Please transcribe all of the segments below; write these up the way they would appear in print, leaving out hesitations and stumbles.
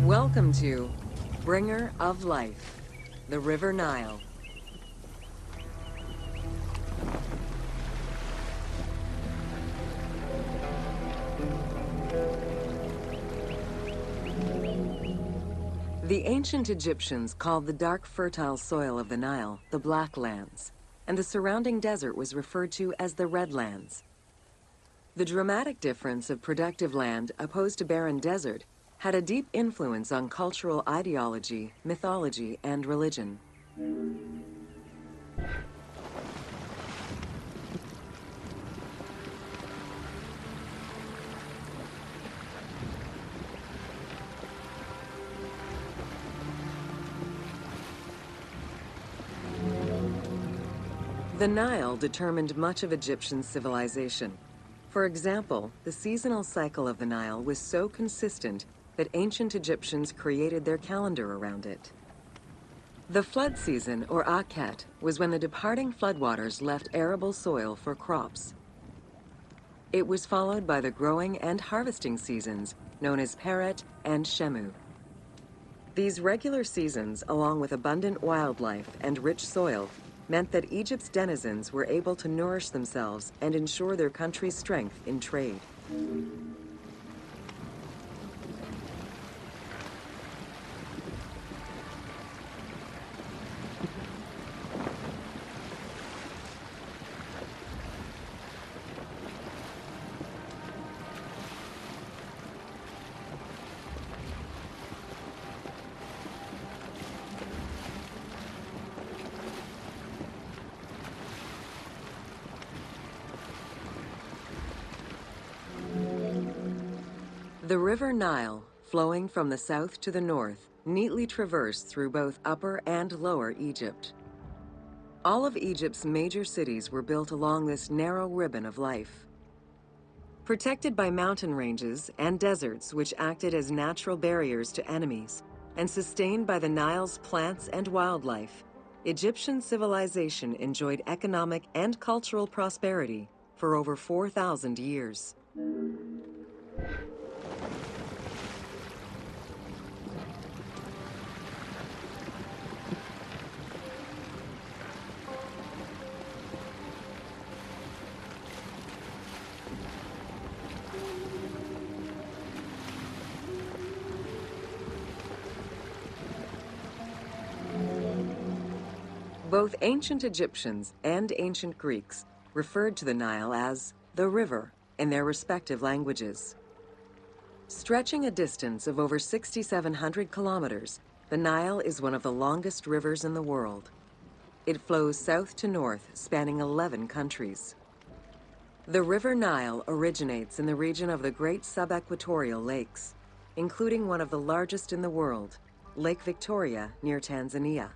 Welcome to Bringer of Life, the River Nile. The ancient Egyptians called the dark fertile soil of the Nile the Black Lands, and the surrounding desert was referred to as the Red Lands. The dramatic difference of productive land opposed to barren desert had a deep influence on cultural ideology, mythology, and religion. The Nile determined much of Egyptian civilization. For example, the seasonal cycle of the Nile was so consistent that ancient Egyptians created their calendar around it. The flood season, or Akhet, was when the departing floodwaters left arable soil for crops. It was followed by the growing and harvesting seasons, known as Peret and Shemu. These regular seasons, along with abundant wildlife and rich soil, meant that Egypt's denizens were able to nourish themselves and ensure their country's strength in trade. The River Nile, flowing from the south to the north, neatly traversed through both Upper and Lower Egypt. All of Egypt's major cities were built along this narrow ribbon of life. Protected by mountain ranges and deserts which acted as natural barriers to enemies, and sustained by the Nile's plants and wildlife, Egyptian civilization enjoyed economic and cultural prosperity for over 4,000 years. Both ancient Egyptians and ancient Greeks referred to the Nile as the river in their respective languages. Stretching a distance of over 6,700 kilometers, the Nile is one of the longest rivers in the world. It flows south to north, spanning 11 countries. The River Nile originates in the region of the Great Subequatorial Lakes, including one of the largest in the world, Lake Victoria near Tanzania.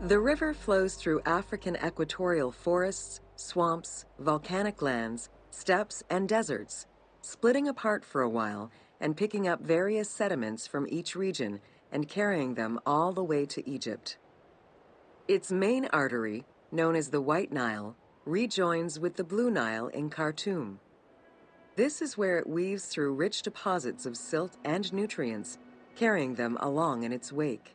The river flows through African equatorial forests, swamps, volcanic lands, steppes, and deserts, splitting apart for a while and picking up various sediments from each region and carrying them all the way to Egypt. Its main artery, known as the White Nile, rejoins with the Blue Nile in Khartoum. This is where it weaves through rich deposits of silt and nutrients, carrying them along in its wake.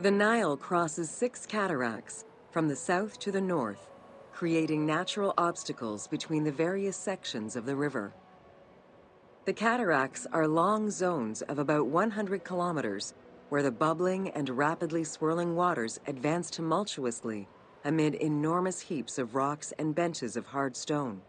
The Nile crosses 6 cataracts from the south to the north, creating natural obstacles between the various sections of the river. The cataracts are long zones of about 100 kilometers, where the bubbling and rapidly swirling waters advance tumultuously amid enormous heaps of rocks and benches of hard stone.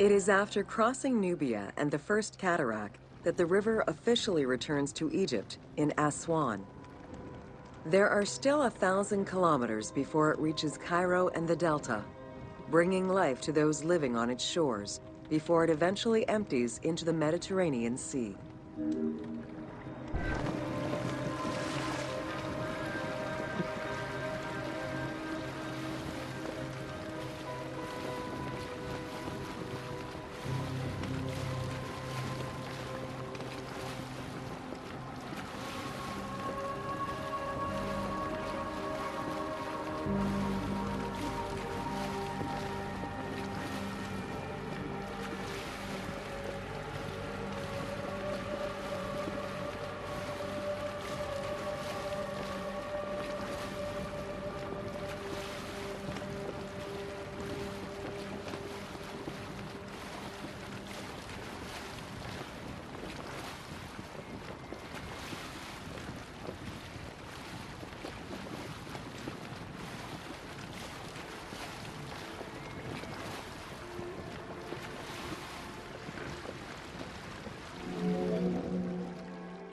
It is after crossing Nubia and the first cataract that the river officially returns to Egypt in Aswan. There are still 1,000 kilometers before it reaches Cairo and the Delta, bringing life to those living on its shores before it eventually empties into the Mediterranean Sea.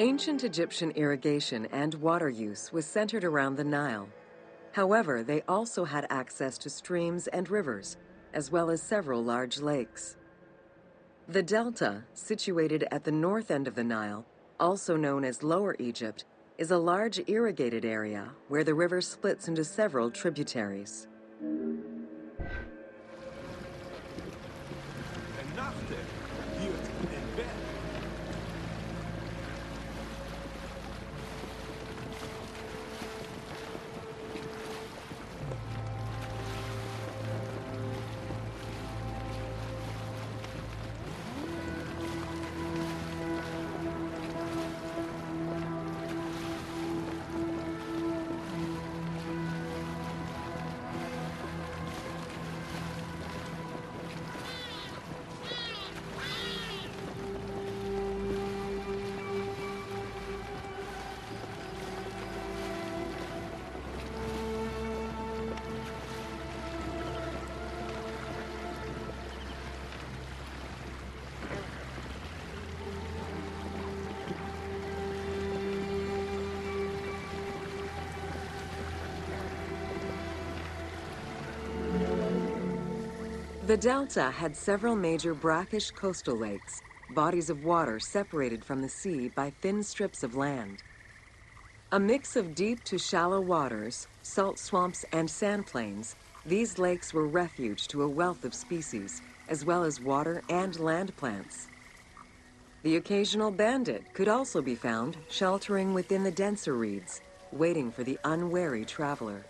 Ancient Egyptian irrigation and water use was centered around the Nile. However, they also had access to streams and rivers, as well as several large lakes. The Delta, situated at the north end of the Nile, also known as Lower Egypt, is a large irrigated area where the river splits into several tributaries. The Delta had several major brackish coastal lakes, bodies of water separated from the sea by thin strips of land. A mix of deep to shallow waters, salt swamps, and sand plains, these lakes were refuge to a wealth of species, as well as water and land plants. The occasional bandit could also be found sheltering within the denser reeds, waiting for the unwary traveler.